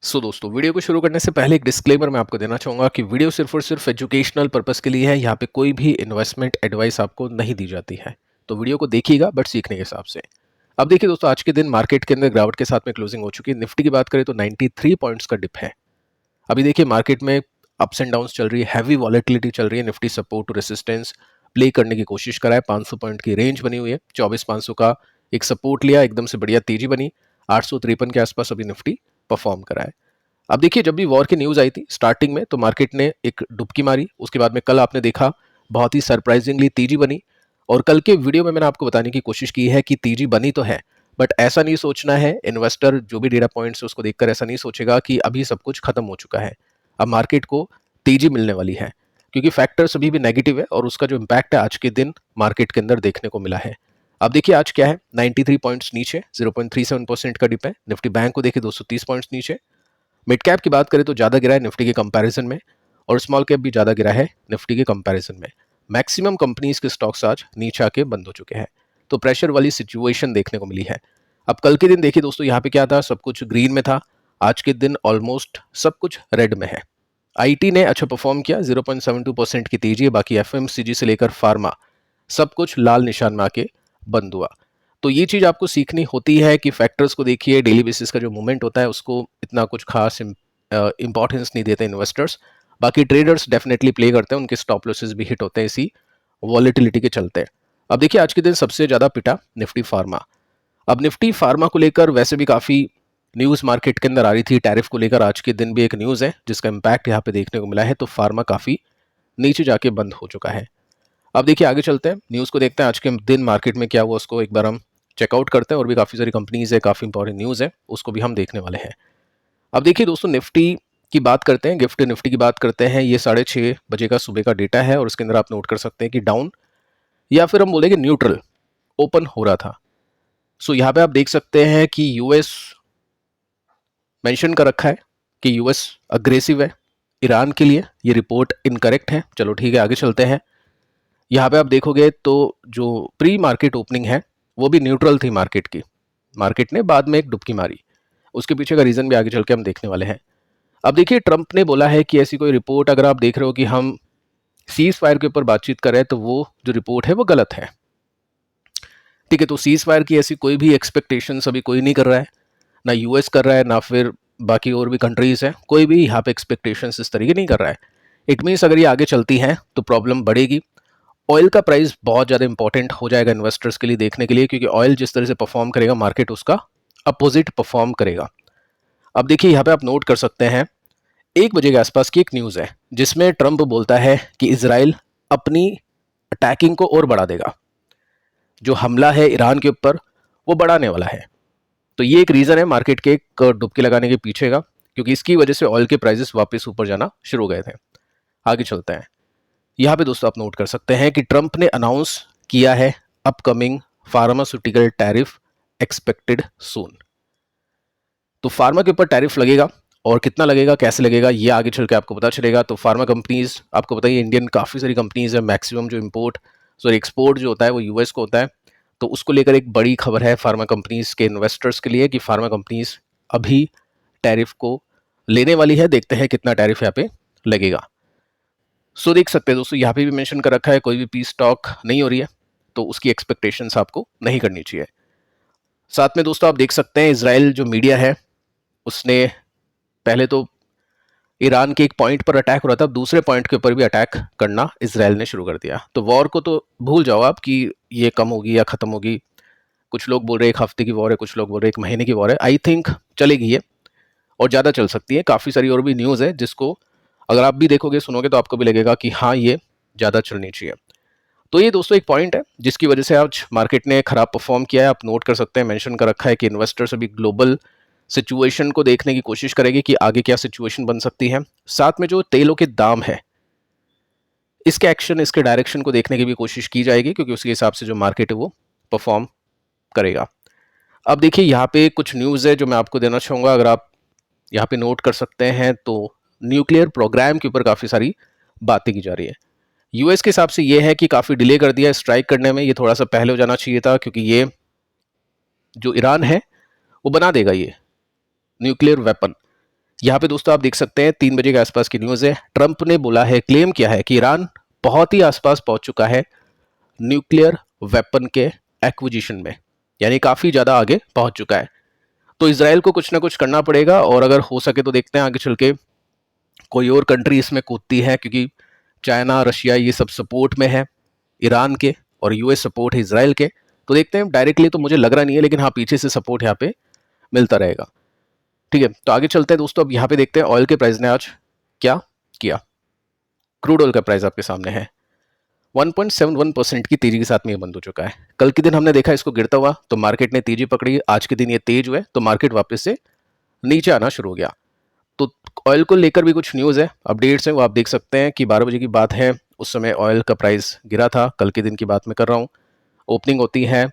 दोस्तों, वीडियो को शुरू करने से पहले एक डिस्क्लेमर मैं आपको देना चाहूँगा कि वीडियो सिर्फ और सिर्फ एजुकेशनल पर्पस के लिए है। यहाँ पे कोई भी इन्वेस्टमेंट एडवाइस आपको नहीं दी जाती है। तो वीडियो को देखिएगा बट सीखने के हिसाब से। अब देखिए दोस्तों, आज के दिन मार्केट के अंदर गिरावट के साथ में क्लोजिंग हो चुकी है। निफ्टी की बात करें तो 93 पॉइंट्स का डिप है। अभी देखिए मार्केट में अप्स एंड डाउन्स चल रही है, हैवी वॉलेटिलिटी चल रही है। Nifty support to resistance play करने की कोशिश करा है। 500 पॉइंट की रेंज बनी हुई है। 24,500 का एक सपोर्ट लिया, एकदम से बढ़िया तेजी बनी। 853 के आसपास अभी निफ्टी परफॉर्म करा है। अब देखिए, जब भी वॉर की न्यूज़ आई थी स्टार्टिंग में तो मार्केट ने एक डुबकी मारी। उसके बाद में कल आपने देखा बहुत ही सरप्राइजिंगली तेजी बनी। और कल के वीडियो में मैंने आपको बताने की कोशिश की है कि तेजी बनी तो है, बट ऐसा नहीं सोचना है। इन्वेस्टर जो भी डेटा पॉइंट्स है उसको देखकर ऐसा नहीं सोचेगा कि अभी सब कुछ खत्म हो चुका है, अब मार्केट को तेजी मिलने वाली है, क्योंकि फैक्टर्स अभी भी नेगेटिव है और उसका जो इम्पैक्ट है आज के दिन मार्केट के अंदर देखने को मिला है। अब देखिए आज क्या है, 93 पॉइंट्स नीचे, 0.37% का डिप है। निफ्टी बैंक को देखिए 230 पॉइंट्स नीचे। मिड कैप की बात करें तो ज़्यादा गिरा है निफ्टी के कंपैरिजन में, और स्मॉल कैप भी ज़्यादा गिरा है निफ्टी के कंपैरिजन में। मैक्सिमम कंपनीज के स्टॉक्स आज नीचे आके बंद हो चुके हैं, तो प्रेशर वाली सिचुएशन देखने को मिली है। अब कल के दिन देखिए दोस्तों, यहाँ पे क्या था, सब कुछ ग्रीन में था। आज के दिन ऑलमोस्ट सब कुछ रेड में है। आईटी ने अच्छा परफॉर्म किया, 0.72% की तेजी है। बाकी एफएमसीजी से लेकर फार्मा सब कुछ लाल निशान में आके बंद हुआ। तो ये चीज़ आपको सीखनी होती है कि फैक्टर्स को देखिए, डेली बेसिस का जो मूवमेंट होता है उसको इतना कुछ खास इंपॉर्टेंस नहीं देते इन्वेस्टर्स। बाकी ट्रेडर्स डेफिनेटली प्ले करते हैं, उनके स्टॉप लॉसेस भी हिट होते हैं इसी वॉलेटिलिटी के चलते। अब देखिए आज के दिन सबसे ज़्यादा पिटा निफ्टी फार्मा। अब निफ्टी फार्मा को लेकर वैसे भी काफ़ी न्यूज़ मार्केट के अंदर आ रही थी। टैरिफ को लेकर आज के दिन भी एक न्यूज़ है जिसका इम्पैक्ट यहाँ पे देखने को मिला है, तो फार्मा काफ़ी नीचे जाके बंद हो चुका है। अब देखिए आगे चलते हैं, न्यूज़ को देखते हैं आज के दिन मार्केट में क्या हुआ, उसको एक बार हम चेकआउट करते हैं। और भी काफ़ी सारी कंपनीज है, काफ़ी इंपॉर्टेंट न्यूज़ है, उसको भी हम देखने वाले हैं। अब देखिए दोस्तों, निफ्टी की बात करते हैं, गिफ्ट निफ्टी की बात करते हैं। ये 6:30 बजे का सुबह का डेटा है और उसके अंदर आप नोट कर सकते हैं कि डाउन या फिर हम बोलेंगे न्यूट्रल ओपन हो रहा था। सो यहाँ पे आप देख सकते हैं कि यूएस मेंशन कर रखा है कि यूएस अग्रेसिव है ईरान के लिए। ये रिपोर्ट इनकरेक्ट है। चलो ठीक है, आगे चलते हैं। यहाँ पे आप देखोगे तो जो प्री मार्केट ओपनिंग है वो भी न्यूट्रल थी मार्केट की। मार्केट ने बाद में एक डुबकी मारी, उसके पीछे का रीज़न भी आगे चल के हम देखने वाले हैं। अब देखिए, ट्रंप ने बोला है कि ऐसी कोई रिपोर्ट, अगर आप देख रहे हो कि हम सीज फायर के ऊपर बातचीत कर रहे हैं, तो वो जो रिपोर्ट है वो गलत है। ठीक है, तो सीज फायर की ऐसी कोई भी एक्सपेक्टेशन अभी कोई नहीं कर रहा है, ना यूएस कर रहा है, ना फिर बाकी और भी कंट्रीज हैं। कोई भी यहाँ पे एक्सपेक्टेशन इस तरीके नहीं कर रहा है। इट मीन्स अगर ये आगे चलती हैं तो प्रॉब्लम बढ़ेगी। ऑयल का प्राइस बहुत ज़्यादा इंपॉर्टेंट हो जाएगा इन्वेस्टर्स के लिए देखने के लिए, क्योंकि ऑयल जिस तरह से परफॉर्म करेगा मार्केट उसका अपोजिट परफॉर्म करेगा। अब देखिए यहाँ पे आप नोट कर सकते हैं, 1 बजे के आसपास की एक न्यूज़ है जिसमें ट्रंप बोलता है कि इजराइल अपनी अटैकिंग को और बढ़ा देगा। जो हमला है ईरान के ऊपर वो बढ़ाने वाला है। तो ये एक रीज़न है मार्केट के एक डुबकी लगाने के पीछे का, क्योंकि इसकी वजह से ऑयल के प्राइसेस वापस ऊपर जाना शुरू हो गए थे। आगे चलते हैं। यहाँ पे दोस्तों आप नोट कर सकते हैं कि ट्रंप ने अनाउंस किया है अपकमिंग फार्मास्यूटिकल टैरिफ एक्सपेक्टेड सून। तो फार्मा के ऊपर टैरिफ लगेगा, और कितना लगेगा, कैसे लगेगा, ये आगे चल के आपको पता चलेगा। तो फार्मा कंपनीज, आपको बताइए इंडियन काफ़ी सारी कंपनीज है। मैक्सिमम जो इम्पोर्ट सॉरी एक्सपोर्ट जो होता है वो यूएस को होता है। तो उसको लेकर एक बड़ी खबर है फार्मा कंपनीज के इन्वेस्टर्स के लिए कि फार्मा कंपनीज अभी टैरिफ को लेने वाली है। देखते हैं कितना टैरिफ यहाँ पे लगेगा। देख सकते हैं दोस्तों, यहाँ पे भी मेंशन कर रखा है कोई भी पीस टॉक नहीं हो रही है, तो उसकी एक्सपेक्टेशंस आपको नहीं करनी चाहिए। साथ में दोस्तों आप देख सकते हैं इजराइल जो मीडिया है उसने पहले तो ईरान के एक पॉइंट पर अटैक हो रहा था, अब दूसरे पॉइंट के ऊपर भी अटैक करना इजराइल ने शुरू कर दिया। तो वॉर को तो भूल जाओ आप कि ये कम होगी या ख़त्म होगी। कुछ लोग बोल रहे हैं 1 हफ्ते की वॉर है, कुछ लोग बोल रहे हैं 1 महीने की वॉर है। आई थिंक चलेगी ये, और ज़्यादा चल सकती है। काफ़ी सारी और भी न्यूज़ है जिसको अगर आप भी देखोगे सुनोगे तो आपको भी लगेगा कि हाँ ये ज़्यादा चलनी चाहिए। तो ये दोस्तों एक पॉइंट है जिसकी वजह से आज मार्केट ने खराब परफॉर्म किया है। आप नोट कर सकते हैं, मेंशन कर रखा है कि इन्वेस्टर्स अभी ग्लोबल सिचुएशन को देखने की कोशिश करेंगे कि आगे क्या सिचुएशन बन सकती है। साथ में जो तेलों के दाम है इसके एक्शन, इसके डायरेक्शन को देखने की भी कोशिश की जाएगी, क्योंकि उसके हिसाब से जो मार्केट है वो परफॉर्म करेगा। अब देखिए यहाँ पे कुछ न्यूज़ है जो मैं आपको देना चाहूँगा, अगर आप यहाँ पे नोट कर सकते हैं तो न्यूक्लियर प्रोग्राम के ऊपर काफ़ी सारी बातें की जा रही है। यूएस के हिसाब से ये है कि काफ़ी डिले कर दिया स्ट्राइक करने में, ये थोड़ा सा पहले हो जाना चाहिए था, क्योंकि ये जो ईरान है वो बना देगा ये न्यूक्लियर वेपन। यहाँ पे दोस्तों आप देख सकते हैं 3 बजे के आसपास की न्यूज़ है। ट्रंप ने बोला है, क्लेम किया है कि ईरान बहुत ही आसपास पहुंच चुका है न्यूक्लियर वेपन के एक्विजिशन में, यानी काफ़ी ज़्यादा आगे पहुंच चुका है। तो इसराइल को कुछ ना कुछ करना पड़ेगा, और अगर हो सके तो देखते हैं आगे चल के कोई और कंट्री इसमें कूदती है, क्योंकि चाइना, रशिया ये सब सपोर्ट में है ईरान के, और यूएस सपोर्ट है इसराइल के। तो देखते हैं, डायरेक्टली तो मुझे लग रहा नहीं है, लेकिन हाँ पीछे से सपोर्ट यहाँ पे मिलता रहेगा। ठीक है, तो आगे चलते हैं दोस्तों। अब यहाँ पे देखते हैं ऑयल के प्राइस ने आज क्या किया। क्रूड ऑयल का प्राइस आपके सामने है, 1.71% की तेजी के साथ में ये बंद हो चुका है। कल के दिन हमने देखा इसको गिरता हुआ, तो मार्केट ने तेजी पकड़ी। आज के दिन ये तेज हुए तो मार्केट वापस से नीचे आना शुरू हो गया। तो ऑयल को लेकर भी कुछ न्यूज़ है, अपडेट्स हैं, वो आप देख सकते हैं कि 12 बजे की बात है, उस समय ऑयल का प्राइस गिरा था। कल के दिन की बात मैं कर रहा हूँ। ओपनिंग होती है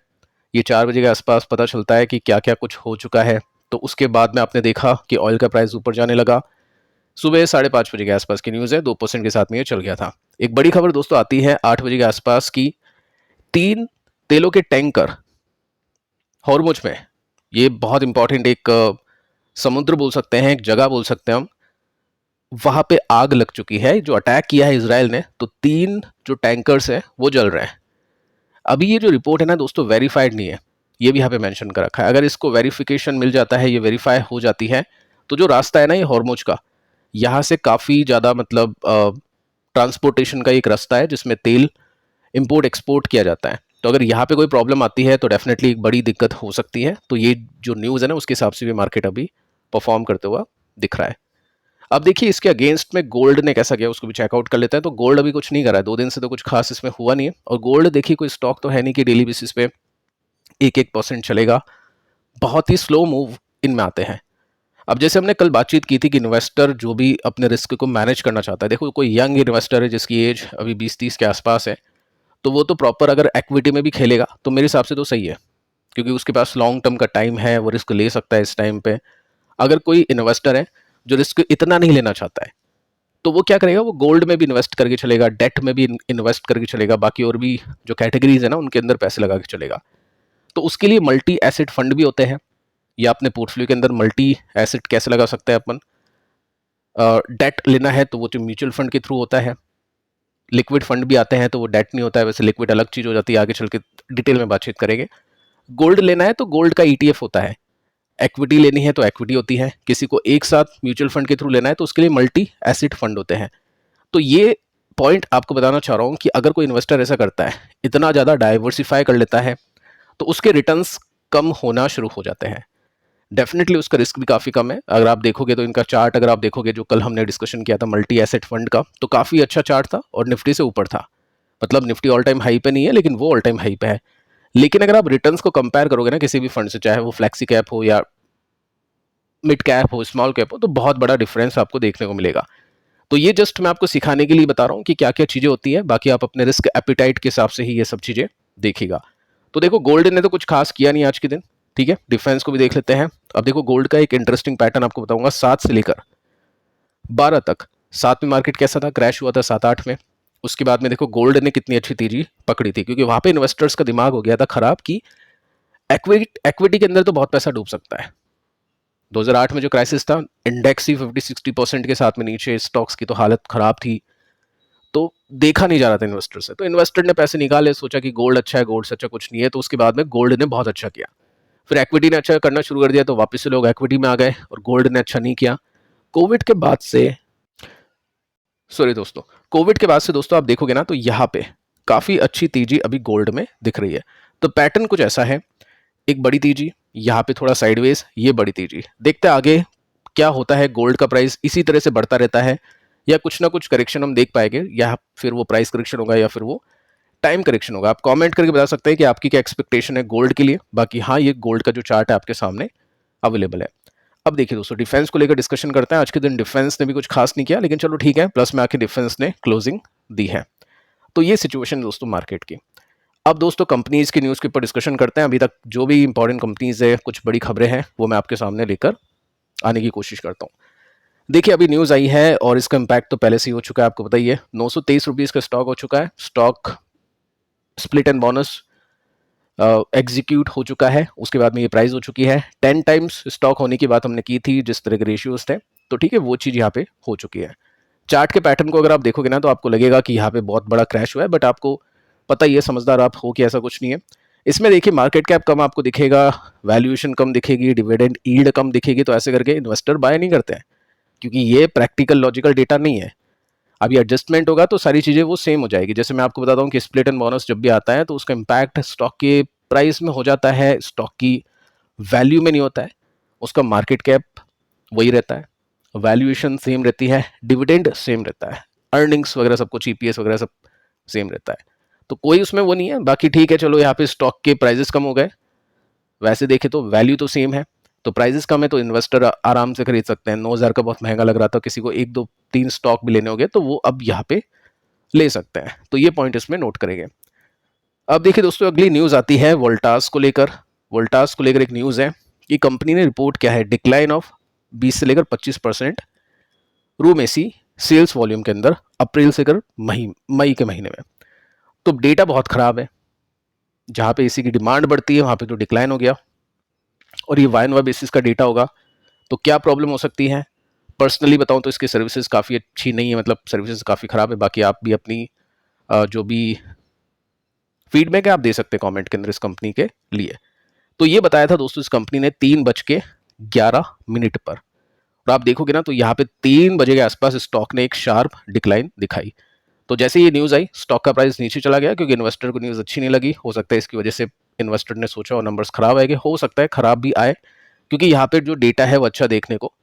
ये 4 बजे के आसपास, पता चलता है कि क्या क्या कुछ हो चुका है। तो उसके बाद में आपने देखा कि ऑयल का प्राइस ऊपर जाने लगा। सुबह 5:30 बजे के आसपास की न्यूज़ है, 2% के साथ में ये चल गया था। एक बड़ी खबर दोस्तों आती है 8 बजे के आसपास की, 3 तेलों के टैंकर हॉर्मुज में, ये बहुत इंपॉर्टेंट एक समुद्र बोल सकते हैं, एक जगह बोल सकते हैं हम, वहां पे आग लग चुकी है। जो अटैक किया है इसराइल ने, तो 3 जो टैंकर्स हैं वो जल रहे हैं। अभी ये जो रिपोर्ट है ना दोस्तों, वेरीफाइड नहीं है, ये भी यहाँ पे मेंशन कर रखा है। अगर इसको वेरिफिकेशन मिल जाता है, ये वेरीफाई हो जाती है, तो जो रास्ता है ना ये हॉर्मुज का, यहाँ से काफ़ी ज़्यादा मतलब ट्रांसपोर्टेशन का एक रास्ता है जिसमें तेल इंपोर्ट एक्सपोर्ट किया जाता है। तो अगर यहाँ पे कोई प्रॉब्लम आती है तो डेफिनेटली एक बड़ी दिक्कत हो सकती है। तो ये जो न्यूज़ है ना, उसके हिसाब से भी मार्केट अभी परफॉर्म करते हुआ दिख रहा है। अब देखिए इसके अगेंस्ट में गोल्ड ने कैसा किया, उसको भी चेकआउट कर लेते हैं। तो गोल्ड अभी कुछ नहीं कर रहा है, 2 दिन से तो कुछ खास इसमें हुआ नहीं है। और गोल्ड देखिए कोई स्टॉक तो है नहीं कि डेली बेसिस पे 1-1% चलेगा, बहुत ही स्लो मूव इनमें आते हैं। अब जैसे हमने कल बातचीत की थी कि इन्वेस्टर जो भी अपने रिस्क को मैनेज करना चाहता है, देखो कोई यंग इन्वेस्टर है जिसकी एज अभी 20-30 के आसपास है, तो वो तो प्रॉपर अगर एक्विटी में भी खेलेगा तो मेरे हिसाब से तो सही है, क्योंकि उसके पास लॉन्ग टर्म का टाइम है, वो रिस्क ले सकता है इस टाइम पे। अगर कोई इन्वेस्टर है जो रिस्क इतना नहीं लेना चाहता है, तो वो क्या करेगा, वो गोल्ड में भी इन्वेस्ट करके चलेगा, डेट में भी इन्वेस्ट करके चलेगा, बाकी और भी जो कैटेगरीज है ना उनके अंदर पैसे लगा के चलेगा। तो उसके लिए मल्टी एसेट फंड भी होते हैं, या अपने पोर्टफोलियो के अंदर मल्टी एसेट कैसे लगा सकते हैं अपन। डेट लेना है तो वो तो म्यूचुअल फंड के थ्रू होता है, लिक्विड फंड भी आते हैं तो वो डेट नहीं होता है, वैसे लिक्विड अलग चीज़ हो जाती है, आगे चल के डिटेल में बातचीत करेंगे। गोल्ड लेना है तो गोल्ड का ईटीएफ होता है, इक्विटी लेनी है तो इक्विटी होती है, किसी को एक साथ म्यूचुअल फंड के थ्रू लेना है तो उसके लिए मल्टी एसेट फंड होते हैं। तो ये पॉइंट आपको बताना चाह रहा हूँ कि अगर कोई इन्वेस्टर ऐसा करता है, इतना ज़्यादा डाइवर्सिफाई कर लेता है, तो उसके रिटर्न्स कम होना शुरू हो जाते हैं। डेफिनेटली उसका रिस्क भी काफ़ी कम है। अगर आप देखोगे तो इनका चार्ट, अगर आप देखोगे जो कल हमने डिस्कशन किया था मल्टी एसेट फंड का, तो काफ़ी अच्छा चार्ट था और निफ्टी से ऊपर था। मतलब निफ्टी ऑल टाइम हाई पे नहीं है, लेकिन वो ऑल टाइम हाई पे है। लेकिन अगर आप रिटर्न्स को कंपेयर करोगे ना किसी भी फंड से, चाहे वो फ्लैक्सी कैप हो या मिड कैप हो, स्मॉल कैप हो, तो बहुत बड़ा डिफरेंस आपको देखने को मिलेगा। तो ये जस्ट मैं आपको सिखाने के लिए बता रहा हूँ कि क्या क्या चीज़ें होती है, बाकी आप अपने रिस्क एपिटाइट के हिसाब से ही ये सब चीज़ें देखिएगा। तो देखो गोल्ड ने तो कुछ खास किया नहीं आज के दिन, ठीक है, डिफेंस को भी देख लेते हैं। अब देखो गोल्ड का एक इंटरेस्टिंग पैटर्न आपको बताऊंगा, 7 से लेकर 12 तक। 7 में मार्केट कैसा था, क्रैश हुआ था 7-8 में। उसके बाद में देखो गोल्ड ने कितनी अच्छी तेजी पकड़ी थी, क्योंकि वहां पे इन्वेस्टर्स का दिमाग हो गया था खराब कि एक्विटी के अंदर तो बहुत पैसा डूब सकता है। 2008 में जो क्राइसिस था, इंडेक्स ही 50-60% के साथ में नीचे, स्टॉक्स की तो हालत खराब थी। तो देखा नहीं जा रहा था इन्वेस्टर से, तो इन्वेस्टर ने पैसे निकाले, सोचा कि गोल्ड अच्छा है, गोल्ड से अच्छा कुछ नहीं है। तो उसके बाद में गोल्ड ने बहुत अच्छा किया, फिर एक्विटी ने अच्छा करना शुरू कर दिया, तो वापस से लोग एक्विटी में आ गए और गोल्ड ने अच्छा नहीं किया। कोविड के बाद से, सॉरी दोस्तों, कोविड के बाद से दोस्तों आप देखोगे ना, तो यहाँ पे काफी अच्छी तेजी अभी गोल्ड में दिख रही है। तो पैटर्न कुछ ऐसा है, एक बड़ी तेजी, यहाँ पे थोड़ा साइडवेज, ये बड़ी तेजी। देखते हैं आगे क्या होता है, गोल्ड का प्राइस इसी तरह से बढ़ता रहता है या कुछ ना कुछ करेक्शन हम देख पाएंगे, या फिर वो प्राइस करेक्शन होगा या फिर वो टाइम करेक्शन होगा। आप कमेंट करके बता सकते हैं कि आपकी क्या एक्सपेक्टेशन है गोल्ड के लिए। बाकी हाँ, ये गोल्ड का जो चार्ट है आपके सामने अवेलेबल है। अब देखिए दोस्तों, डिफेंस को लेकर डिस्कशन करते हैं। आज के दिन डिफेंस ने भी कुछ खास नहीं किया, लेकिन चलो ठीक है, प्लस में आके डिफेंस ने क्लोजिंग दी है। तो ये सिचुएशन दोस्तों मार्केट की। अब दोस्तों कंपनीज की न्यूज़ के ऊपर डिस्कशन करते हैं। अभी तक जो भी इंपॉर्टेंट कंपनीज है, कुछ बड़ी खबरें हैं, वो मैं आपके सामने लेकर आने की कोशिश करता हूँ। देखिए अभी न्यूज़ आई है और इसका इम्पैक्ट तो पहले से ही हो चुका है, आपको बताइए 923 रुपीज़ का स्टॉक हो चुका है। Stock split and bonus execute हो चुका है, उसके बाद में ये प्राइस हो चुकी है 10 टाइम्स। स्टॉक होने की बात हमने की थी, जिस तरह के रेशियोज थे तो ठीक है, वो चीज़ यहाँ पे हो चुकी है। चार्ट के पैटर्न को अगर आप देखोगे ना तो आपको लगेगा कि यहाँ पे बहुत बड़ा क्रैश हुआ है, बट आपको पता ही है, समझदार आप हो कि ऐसा कुछ नहीं है। इसमें देखिए मार्केट कैप कम आपको दिखेगा, वैल्यूएशन कम दिखेगी, डिविडेंड यील्ड कम दिखेगी, तो ऐसे करके इन्वेस्टर बाय नहीं करते हैं, क्योंकि ये प्रैक्टिकल लॉजिकल डेटा नहीं है। अभी एडजस्टमेंट होगा तो सारी चीज़ें वो सेम हो जाएगी। जैसे मैं आपको बताता हूँ कि स्प्लिट एंड बोनस जब भी आता है तो उसका इम्पैक्ट स्टॉक के प्राइस में हो जाता है, स्टॉक की वैल्यू में नहीं होता है। उसका मार्केट कैप वही रहता है, वैल्यूएशन सेम रहती है, डिविडेंड सेम रहता है, अर्निंग्स वगैरह सब कुछ, ईपीएस वगैरह सब सेम रहता है। तो कोई उसमें वो नहीं है। बाकी ठीक है, चलो यहाँ पे स्टॉक के प्राइजेस कम हो गए, वैसे देखे तो वैल्यू तो सेम है, तो प्राइजेस कम है तो इन्वेस्टर आराम से खरीद सकते हैं। 9,000 का बहुत महंगा लग रहा था, किसी को 1 2 3 स्टॉक भी लेने होंगे तो वो अब यहाँ पे ले सकते हैं। तो ये पॉइंट इसमें नोट करेंगे। अब देखिए दोस्तों, अगली न्यूज आती है वोल्टास को लेकर। वोल्टास को लेकर एक न्यूज है कि कंपनी ने रिपोर्ट किया है डिक्लाइन ऑफ 20 से लेकर 25% रूम एसी सेल्स वॉल्यूम के अंदर अप्रैल से लेकर मई के महीने में। तो डेटा बहुत खराब है, जहां पे एसी की डिमांड बढ़ती है वहां पे तो डिक्लाइन हो गया, और ये वाई एन वाई बेसिस का डेटा होगा। तो क्या प्रॉब्लम हो सकती है? पर्सनली बताऊं तो इसकी सर्विसेज काफ़ी अच्छी नहीं है, मतलब सर्विसेज काफ़ी ख़राब है। बाकी आप भी अपनी जो भी फीडबैक है आप दे सकते हैं कमेंट के अंदर इस कंपनी के लिए। तो ये बताया था दोस्तों इस कंपनी ने 3:11 पर, और आप देखोगे ना तो यहाँ पे 3 बजे के आसपास स्टॉक ने एक शार्प डिक्लाइन दिखाई। तो जैसे ये न्यूज़ आई स्टॉक का प्राइस नीचे चला गया, क्योंकि इन्वेस्टर को न्यूज़ अच्छी नहीं लगी। हो सकता है इसकी वजह से इन्वेस्टर ने सोचा और नंबर्स खराब आएंगे, हो सकता है खराब भी आए, क्योंकि यहाँ पे जो डेटा है वो अच्छा देखने को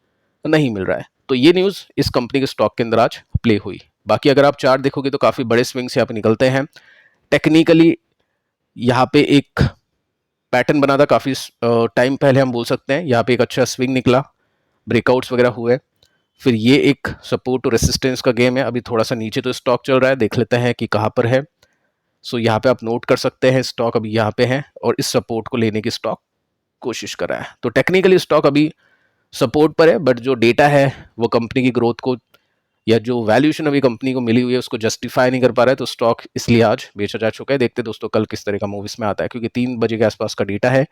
नहीं मिल रहा है। तो ये न्यूज़ इस कंपनी के स्टॉक के अंदर आज प्ले हुई। बाकी अगर आप चार्ट देखोगे तो काफ़ी बड़े स्विंग्स यहाँ पे निकलते हैं। टेक्निकली यहाँ पे एक पैटर्न बना था काफ़ी टाइम पहले, हम बोल सकते हैं यहाँ पे एक अच्छा स्विंग निकला, ब्रेकआउट्स वगैरह हुए, फिर ये एक सपोर्ट टू रेसिस्टेंस का गेम है। अभी थोड़ा सा नीचे तो स्टॉक चल रहा है, देख लेते हैं कि कहाँ पर है। सो यहाँ पे आप नोट कर सकते हैं स्टॉक अभी यहाँ पे है और इस सपोर्ट को लेने की स्टॉक कोशिश कर रहा है। तो टेक्निकली स्टॉक अभी सपोर्ट पर है, बट जो डेटा है वो कंपनी की ग्रोथ को या जो वैल्यूएशन अभी कंपनी को मिली हुई है उसको जस्टिफाई नहीं कर पा रहा है, तो स्टॉक इसलिए आज बेचा जा चुका है। देखते दोस्तों कल किस तरह का मूव इसमें आता है, क्योंकि 3 बजे के आसपास का डेटा है,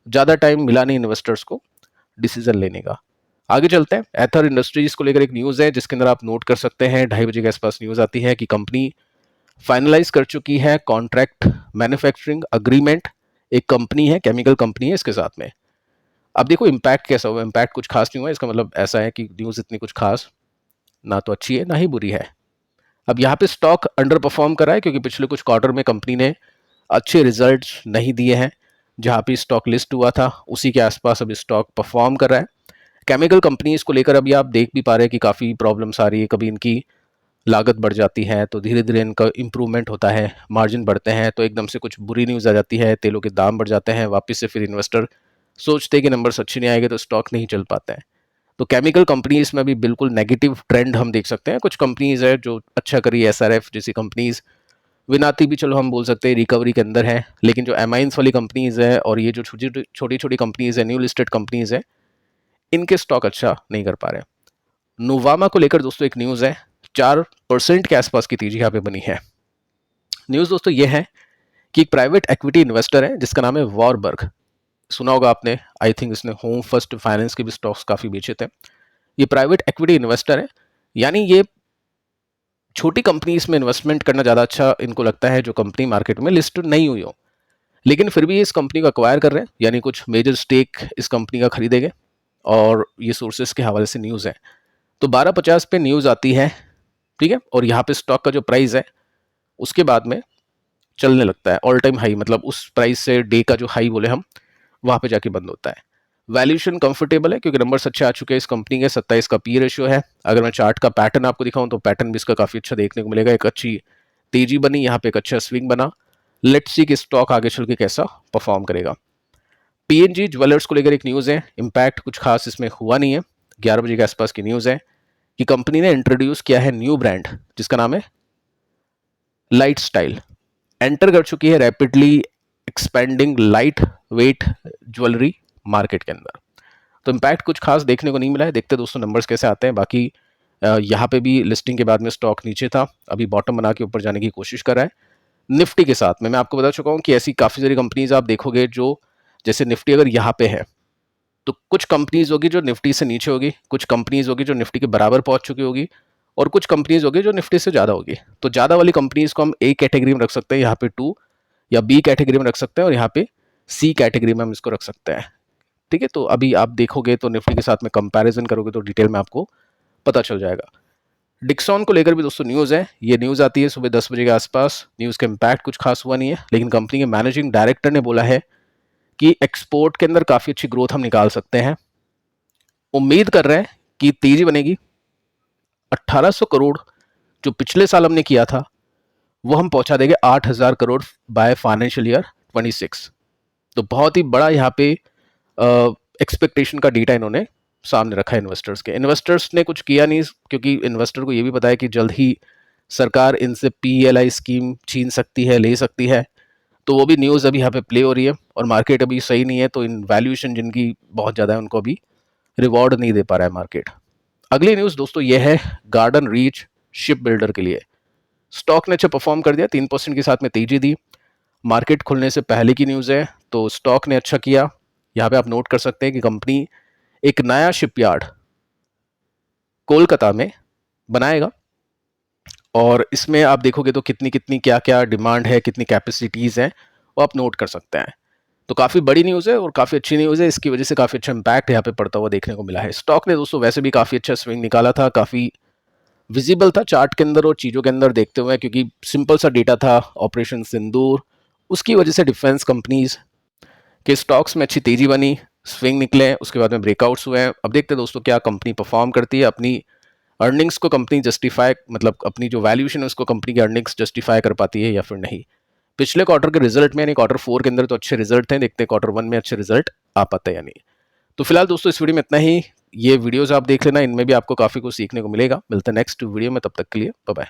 ज़्यादा टाइम मिला नहीं इन्वेस्टर्स को डिसीजन लेने का। आगे चलते हैं, एथर इंडस्ट्रीज को लेकर एक न्यूज़ है जिसके अंदर आप नोट कर सकते हैं 2:30 बजे के आसपास न्यूज़ आती है कि कंपनी फाइनलाइज कर चुकी है कॉन्ट्रैक्ट मैन्युफैक्चरिंग अग्रीमेंट। एक कंपनी है, केमिकल कंपनी है इसके साथ में। अब देखो इम्पैक्ट कैसा हुआ, इम्पैक्ट कुछ खास नहीं हुआ। इसका मतलब ऐसा है कि न्यूज़ इतनी कुछ खास ना तो अच्छी है ना ही बुरी है। अब यहाँ पे स्टॉक अंडर परफॉर्म कर रहा है, क्योंकि पिछले कुछ क्वार्टर में कंपनी ने अच्छे रिजल्ट्स नहीं दिए हैं। जहाँ पे स्टॉक लिस्ट हुआ था उसी के आसपास अभी स्टॉक परफॉर्म कर रहा है। केमिकल कंपनीज को लेकर अभी आप देख भी पा रहे हैं कि काफ़ी प्रॉब्लम्स आ रही है। कभी इनकी लागत बढ़ जाती है तो धीरे धीरे इनका इंप्रूवमेंट होता है, मार्जिन बढ़ते हैं, तो एकदम से कुछ बुरी न्यूज़ आ जाती है, तेलों के दाम बढ़ जाते हैं, वापस से फिर इन्वेस्टर सोचते हैं कि नंबर्स अच्छे नहीं आएंगे तो स्टॉक नहीं चल पाते हैं। तो केमिकल कंपनीज में भी बिल्कुल नेगेटिव ट्रेंड हम देख सकते हैं। कुछ कंपनीज है जो अच्छा करी, एसआरएफ जैसी कंपनीज, विनाती भी चलो हम बोल सकते हैं रिकवरी के अंदर है, लेकिन जो एमाइंस वाली कंपनीज है और ये जो छोटी छोटी कंपनीज है, न्यू लिस्टेड कंपनीज है, इनके स्टॉक अच्छा नहीं कर पा रहे। नोवामा को लेकर दोस्तों एक न्यूज़ है, 4% के आसपास की तेजी यहाँ पे बनी है। न्यूज़ दोस्तों ये है कि एक प्राइवेट इक्विटी इन्वेस्टर है जिसका नाम है वॉरबर्ग, सुना होगा आपने। आई थिंक इसने होम फर्स्ट फाइनेंस के भी स्टॉक्स काफ़ी बेचे थे। ये प्राइवेट इक्विटी इन्वेस्टर है, यानी ये छोटी कंपनीज में इन्वेस्टमेंट करना ज़्यादा अच्छा इनको लगता है जो कंपनी मार्केट में लिस्ट नहीं हुई हो, लेकिन फिर भी इस कंपनी को अक्वायर कर रहे हैं, यानी कुछ मेजर स्टेक इस कंपनी का खरीदेंगे, और ये सोर्सेस के हवाले से न्यूज़ है। तो 12:50 पे न्यूज़ आती है, ठीक है, और यहाँ पे स्टॉक का जो प्राइस है उसके बाद में चलने लगता है ऑल टाइम हाई, मतलब उस प्राइस से डे का जो हाई बोले हम वहाँ पे जाके बंद होता है। वैल्यूएशन कंफर्टेबल है क्योंकि नंबर्स अच्छे आ चुके हैं इस कंपनी के। 27 का पी रेशियो है। अगर मैं चार्ट का पैटर्न आपको दिखाऊं तो पैटर्न भी इसका काफ़ी अच्छा देखने को मिलेगा। एक अच्छी तेजी बनी, यहाँ पे एक अच्छा स्विंग बना। लेट्स सी कि स्टॉक आगे चल के कैसा परफॉर्म करेगा। पीएनजी ज्वेलर्स को लेकर एक न्यूज़ है, इम्पैक्ट कुछ खास इसमें हुआ नहीं है। 11 बजे के आसपास की न्यूज़ है कि कंपनी ने इंट्रोड्यूस किया है न्यू ब्रांड जिसका नाम है लाइट स्टाइल। एंटर कर चुकी है rapidly expanding light weight jewellery market के अंदर। तो इम्पैक्ट कुछ खास देखने को नहीं मिला है। देखते दोस्तों नंबर्स कैसे आते हैं। बाकी यहाँ पे भी लिस्टिंग के बाद में स्टॉक नीचे था, अभी बॉटम बना के ऊपर जाने की कोशिश कर रहा है। निफ्टी के साथ में मैं आपको बता चुका हूँ कि ऐसी काफ़ी सारी कंपनीज आप देखोगे जो, जैसे निफ्टी अगर यहाँ पे है तो कुछ कंपनीज होगी जो निफ्टी से नीचे होगी, कुछ कंपनीज होगी जो निफ्टी के बराबर पहुंच चुकी होगी, और कुछ कंपनीज होगी जो निफ्टी से ज़्यादा होगी। तो ज़्यादा वाली कंपनीज को हम ए कैटेगरी में रख सकते हैं, यहाँ पे 2, या बी कैटेगरी में रख सकते हैं, और यहाँ पे सी कैटेगरी में हम इसको रख सकते हैं। ठीक है, तो अभी आप देखोगे तो निफ्टी के साथ में कंपैरिजन करोगे तो डिटेल में आपको पता चल जाएगा। डिक्सॉन को लेकर भी दोस्तों न्यूज़ है, ये न्यूज़ आती है सुबह 10 बजे के आसपास। न्यूज़ का इम्पैक्ट कुछ खास हुआ नहीं है, लेकिन कंपनी के मैनेजिंग डायरेक्टर ने बोला है कि एक्सपोर्ट के अंदर काफ़ी अच्छी ग्रोथ हम निकाल सकते हैं। उम्मीद कर रहे हैं कि तेजी बनेगी। 1800 करोड़ जो पिछले साल हमने किया था वो हम पहुंचा देंगे 8000 करोड़ बाय फाइनेंशियल ईयर 26। तो बहुत ही बड़ा यहाँ पे एक्सपेक्टेशन का डेटा इन्होंने सामने रखा है इन्वेस्टर्स के। इन्वेस्टर्स ने कुछ किया नहीं, क्योंकि इन्वेस्टर को ये भी पता है कि जल्द ही सरकार इनसे पीएलआई स्कीम छीन सकती है, ले सकती है। तो वो भी न्यूज़ अभी यहाँ पे प्ले हो रही है, और मार्केट अभी सही नहीं है, तो इन वैल्यूएशन जिनकी बहुत ज़्यादा है उनको अभी रिवॉर्ड नहीं दे पा रहा है मार्केट। अगली न्यूज़ दोस्तों ये है गार्डन रीच शिप बिल्डर के लिए। स्टॉक ने अच्छा परफॉर्म कर दिया, 3% के साथ में तेजी दी। मार्केट खुलने से पहले की न्यूज़ है, तो स्टॉक ने अच्छा किया। यहाँ पे आप नोट कर सकते हैं कि कंपनी एक नया शिपयार्ड कोलकाता में बनाएगा, और इसमें आप देखोगे तो कितनी कितनी क्या क्या डिमांड है, कितनी कैपेसिटीज़ हैं, वो आप नोट कर सकते हैं। तो काफ़ी बड़ी न्यूज़ है और काफ़ी अच्छी न्यूज़ है, इसकी वजह से काफ़ी अच्छा इम्पैक्ट यहाँ पे पड़ता हुआ देखने को मिला है। स्टॉक ने दोस्तों वैसे भी काफ़ी अच्छा स्विंग निकाला था, काफ़ी विजिबल था चार्ट के अंदर और चीज़ों के अंदर देखते हुए, क्योंकि सिंपल सा डेटा था ऑपरेशन सिंदूर, उसकी वजह से डिफेंस कंपनीज के स्टॉक्स में अच्छी तेजी बनी, स्विंग निकले, उसके बाद में ब्रेकआउट्स हुए हैं। अब देखते हैं दोस्तों क्या कंपनी परफॉर्म करती है, अपनी अर्निंग्स को कंपनी जस्टिफाई, मतलब अपनी जो वैल्यूएशन है उसको कंपनी की अर्निंग्स जस्टिफाई कर पाती है या फिर नहीं। पिछले क्वार्टर के रिजल्ट में यानी Q4 के अंदर तो अच्छे रिजल्ट थे, देखते हैं Q1 में अच्छे रिजल्ट आ पाते हैं या नहीं। तो फिलहाल दोस्तों इस वीडियो में इतना ही। ये वीडियोस आप देख लेना, इनमें भी आपको काफ़ी कुछ सीखने को मिलेगा। मिलते हैं नेक्स्ट वीडियो में, तब तक के लिए बाय बाय।